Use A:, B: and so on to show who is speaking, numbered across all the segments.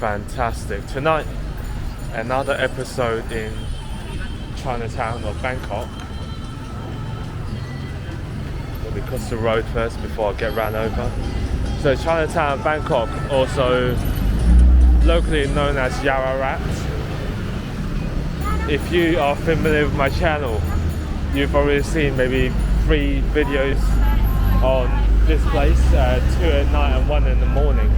A: fantastic. Tonight, another episode in China Town of Bangkok. Let me cross the road first before I get ran over. So China Town of Bangkok, also locally known as Yaowarat. If you are familiar with my channel, you've already seen maybe 3 videos on this place, 2 at night and 1 in the morning.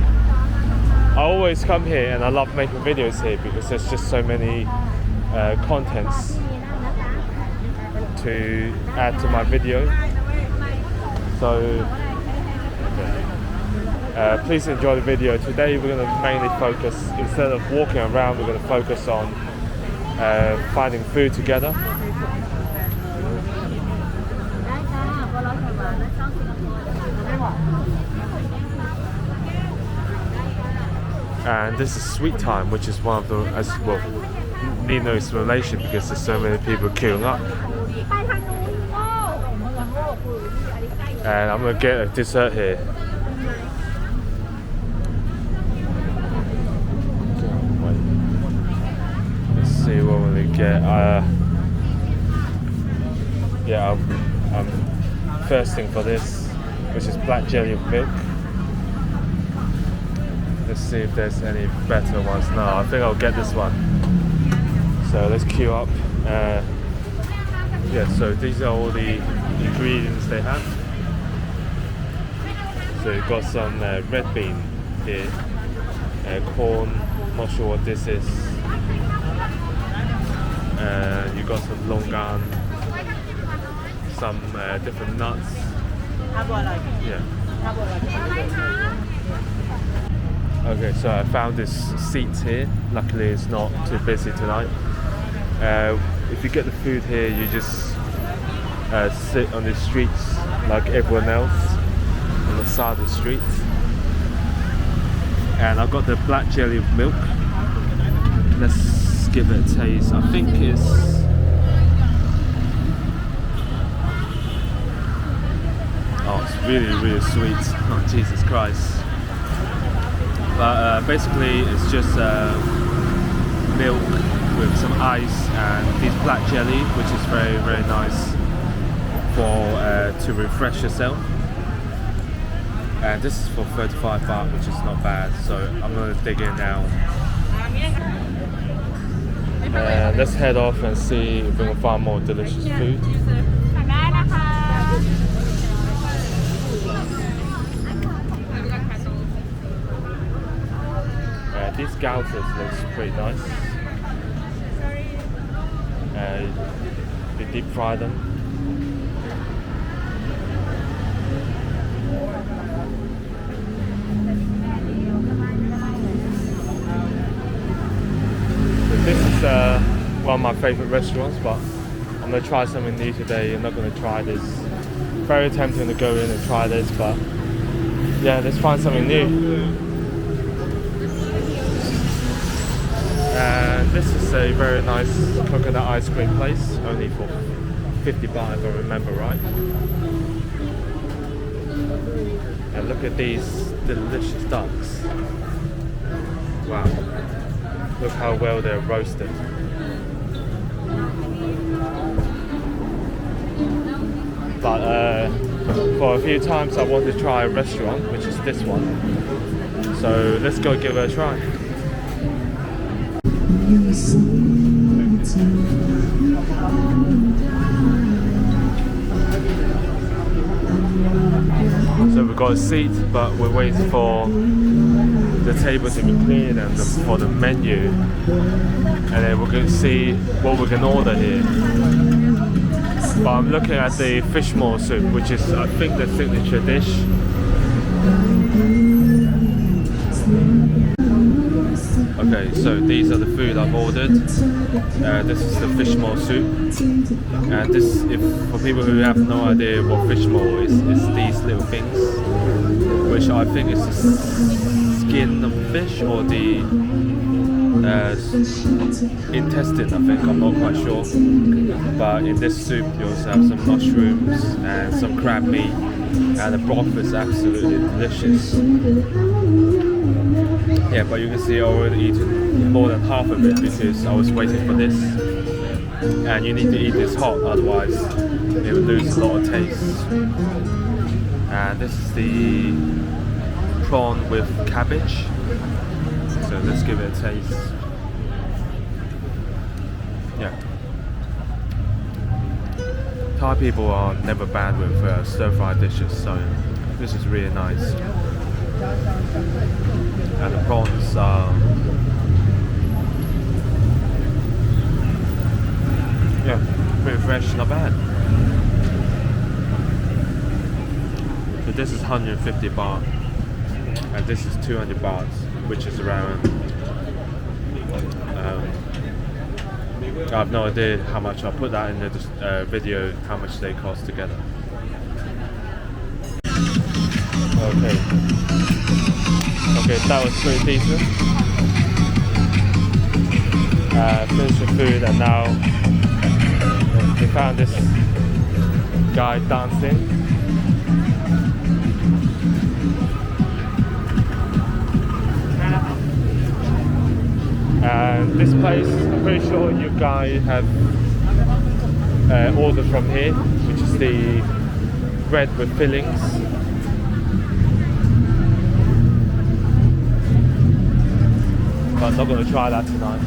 A: I always come here and I love making videos here because there's just so many contents to add to my video. So please enjoy the video. Today we're going to mainly focus, instead of walking around, we're going to focus on finding food together. And this is sweet time, which is one of the, as well, need no explanation because there's so many people queuing up. And I'm gonna get a dessert here. Let's see what we get. Yeah, I'm thirsting for this, which is black jelly of milk. Let's see if there's any better ones. No, I think I'll get this one. So let's queue up. Yeah, so these are all the ingredients they have. So you've got some red bean here, corn, not sure what this is. You've got some longan, some different nuts. Yeah. Okay, so I found this seat here. Luckily it's not too busy tonight. If you get the food here, you just sit on the streets like everyone else on the side of the street. And I've got the black jelly of milk. Let's give it a taste. I think it's it's really sweet. Oh Jesus Christ. But basically it's just milk with some ice and this black jelly, which is very nice for to refresh yourself. And this is for 35 baht, which is not bad, so I'm gonna dig in now. Let's head off and see if we can find more delicious food. These Gauters looks pretty nice. They deep fry them. So this is one of my favourite restaurants, but I'm going to try something new today. I'm not going to try this. Very tempting to go in and try this, but yeah, let's find something new. And this is a very nice coconut ice cream place, only for 50 baht if I remember right. And look at these delicious ducks. Wow, look how well they're roasted. But for a few times I want to try a restaurant, which is this one. So let's go give it a try. So we've got a seat, but we're waiting for the table to be cleared and for the menu, and then we're going to see what we can order here. But I'm looking at the Fish Maw soup, which is I think the signature dish. Okay, so these are the food I've ordered. This is the Fish Maw soup, and this, if for people who have no idea what Fish Maw is these little things, which I think is the skin of fish or the intestine, I think, I'm not quite sure. But in this soup you also have some mushrooms and some crab meat and the broth is absolutely delicious. Yeah, but you can see I already eaten more than half of it because I was waiting for this. And you need to eat this hot, otherwise it will lose a lot of taste. And this is the prawn with cabbage. So let's give it a taste. Yeah. Thai people are never bad with stir-fried dishes, so this is really nice. And the prawns are pretty fresh, not bad. So this is 150 baht, and this is 200 baht, which is around. I have no idea how much. I'll put that in the video, how much they cost together. Okay, that was pretty decent. Finished the food, and now we found this guy dancing. And this place, I'm pretty sure you guys have ordered from here, which is the bread with fillings. But I'm not going to try that tonight.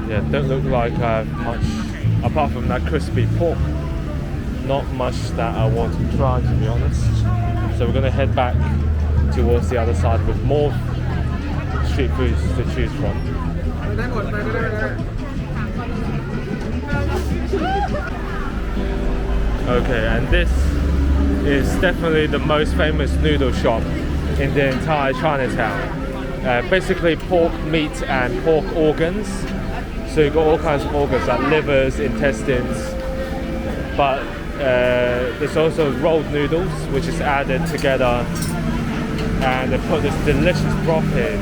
A: Yeah, don't look like I have much. Apart from that crispy pork, not much that I want to try, to be honest. So we're going to head back towards the other side with more street foods to choose from. Okay, and this is definitely the most famous noodle shop in the entire Chinatown. Basically pork meat and pork organs. So you've got all kinds of organs like livers, intestines, but there's also rolled noodles which is added together, and they put this delicious broth in.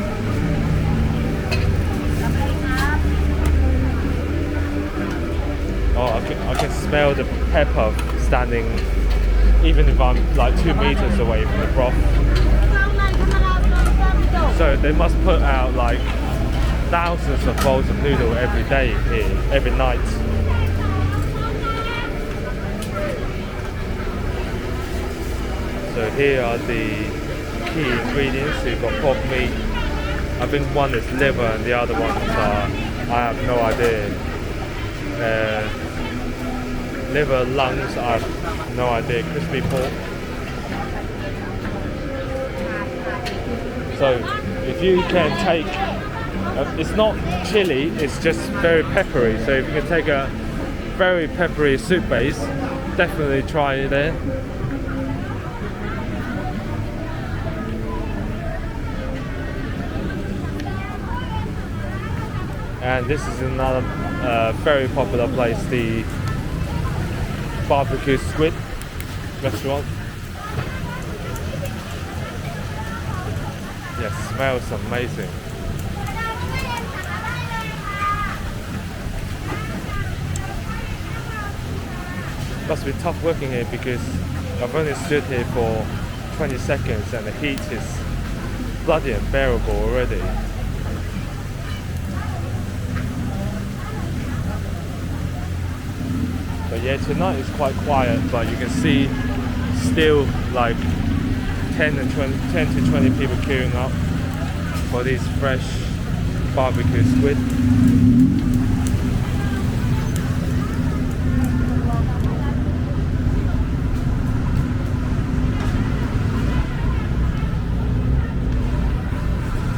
A: Oh, I can smell the pepper standing, even if I'm like 2 meters away from the broth. So they must put out like thousands of bowls of noodle every day here, every night. So here are the key ingredients. So you've got pork meat. I think one is liver and the other ones are, I have no idea. Liver, lungs, I have no idea. Crispy pork. So if you can take, it's not chili, it's just very peppery. So if you can take a very peppery soup base, definitely try it there. And this is another very popular place, the barbecue squid restaurant. Yeah, smells amazing. Must be tough working here because I've only stood here for 20 seconds and the heat is bloody unbearable already. But yeah, tonight is quite quiet, but you can see still like 10 to 20 people queuing up for these fresh barbecue squid.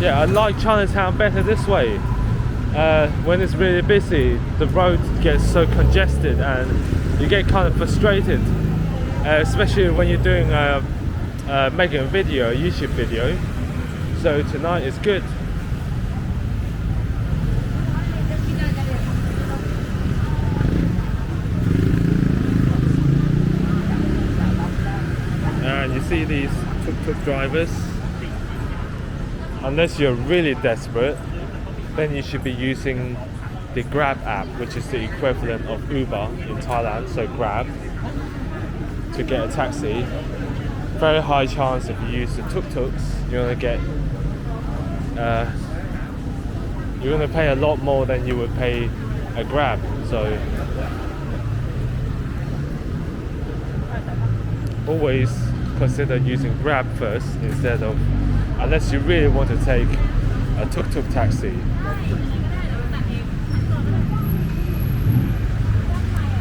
A: Yeah, I like Chinatown better this way. When it's really busy, the road gets so congested and you get kind of frustrated, especially when you're doing making a video, a YouTube video. So tonight is good. And you see these tuk-tuk drivers. unless you're really desperate, then you should be using the Grab app, which is the equivalent of Uber in Thailand, so Grab, to get a taxi. Very high chance if you use the tuk-tuks, you're gonna pay a lot more than you would pay a Grab. So always consider using Grab first instead of, unless you really want to take a tuk-tuk taxi.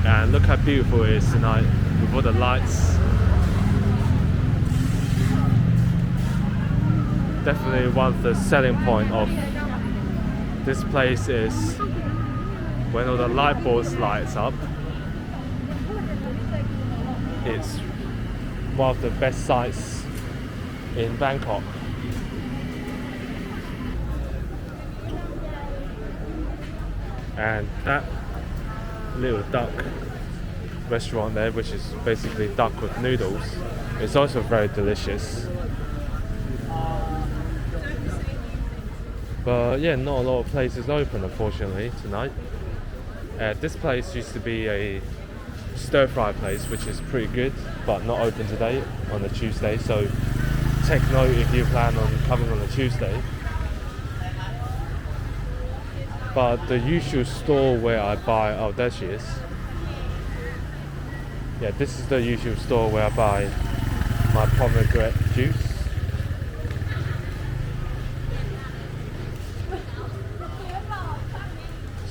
A: And look how beautiful it is tonight with all the lights. Definitely one of the selling point of this place is when all the light bulbs lights up. It's one of the best sights in Bangkok. And that little duck restaurant there, which is basically duck with noodles, is also very delicious. But yeah, not a lot of places open unfortunately tonight. This place used to be a stir-fry place, which is pretty good, but not open today on a Tuesday, so take note if you plan on coming on a Tuesday. But the usual store where I buy, oh there she is. Yeah, this is the usual store where I buy my pomegranate juice.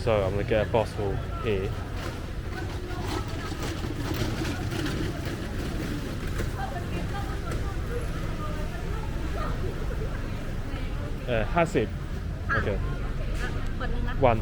A: So I'm gonna get a bottle here. $50. Okay. One.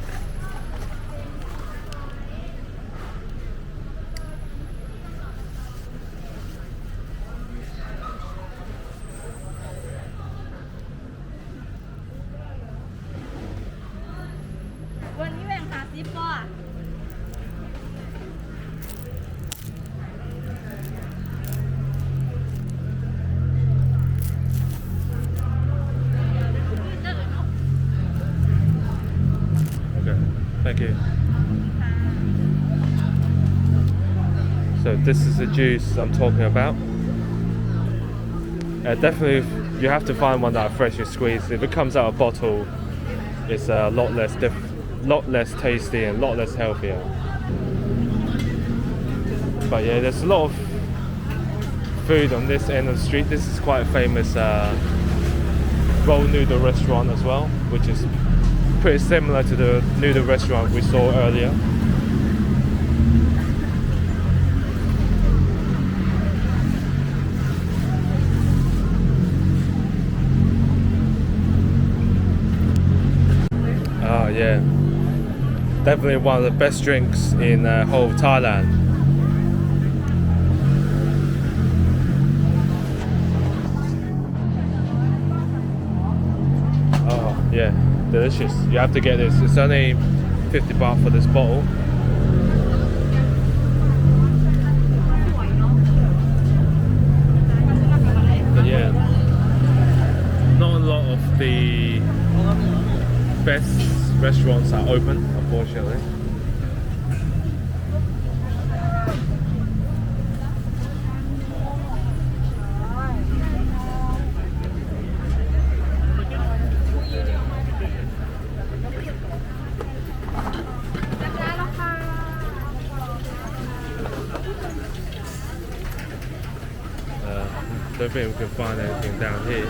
A: Thank you. So this is the juice I'm talking about. Definitely you have to find one that are freshly squeezed. If it comes out of bottle, it's a lot less tasty and a lot less healthier. But yeah, there's a lot of food on this end of the street. This is quite a famous roll noodle restaurant as well, which is pretty similar to the noodle restaurant we saw earlier. Oh yeah, definitely one of the best drinks in whole Thailand. Oh yeah, delicious. You have to get this. It's only 50 baht for this bottle. But yeah, not a lot of the best restaurants are open, unfortunately. Don't think we can find anything down here.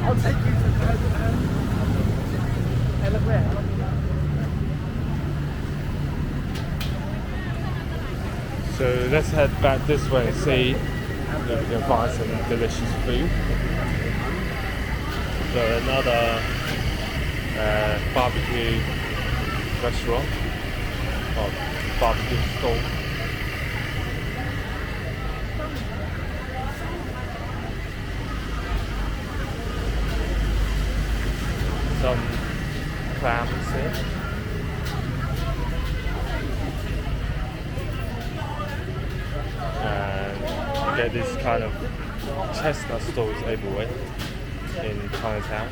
B: I'll take you to
A: So let's head back this way and see if we can find some delicious food. So another barbecue restaurant or barbecue stall. Some clams here. chestnut stores everywhere in Chinatown.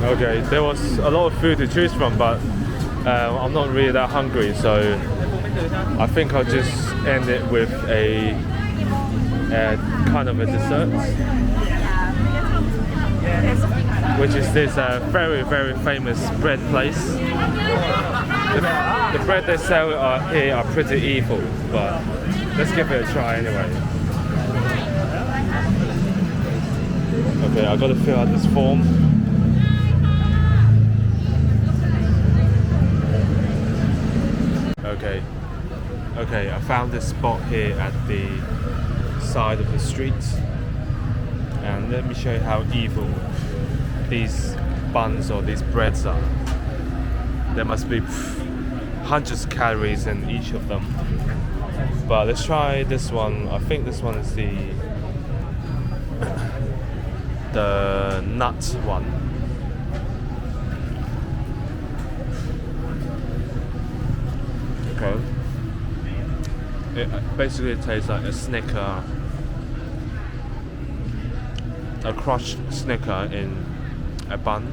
A: Okay, there was a lot of food to choose from, but I'm not really that hungry, so I think I'll just end it with a kind of a dessert, which is this very, very famous bread place. The bread they sell here are pretty evil, but let's give it a try anyway. Okay, I gotta fill out this form. Okay, I found this spot here at the side of the street, and let me show you how evil these buns or these breads are. There must be hundreds of calories in each of them, but let's try this one. I think this one is the nut one. Okay. It basically tastes like a Snicker, a crushed Snicker in a bun.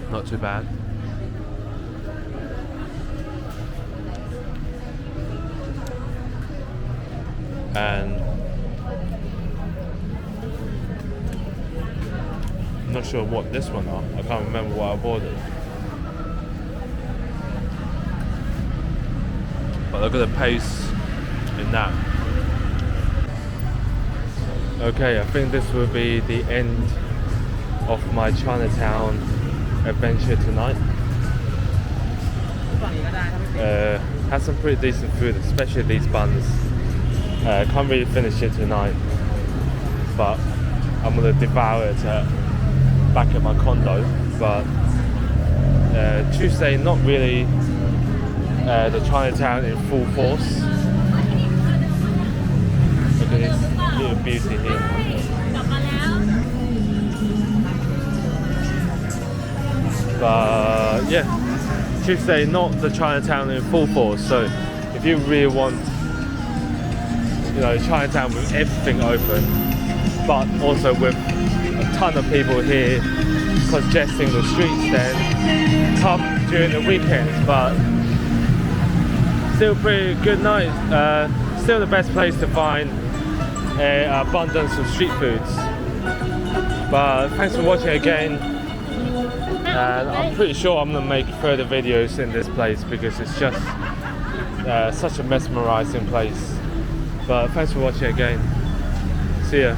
A: Not too bad. And I'm not sure what this one are. I can't remember what I've ordered. But look at the pace in that. Okay, I think this will be the end of my Chinatown adventure tonight. Had some pretty decent food, especially these buns. Can't really finish it tonight, but I'm gonna devour it back at my condo. But Tuesday, not really the Chinatown in full force. Look at this little beauty here. But yeah, Tuesday, not the Chinatown in full force. So if you really want, you know, Chinatown with everything open, but also with a ton of people here congesting the streets, then come during the weekends. But still pretty good night. Still the best place to find an abundance of street foods. But thanks for watching again. And I'm pretty sure I'm gonna make further videos in this place because it's just such a mesmerizing place. But thanks for watching again. See ya.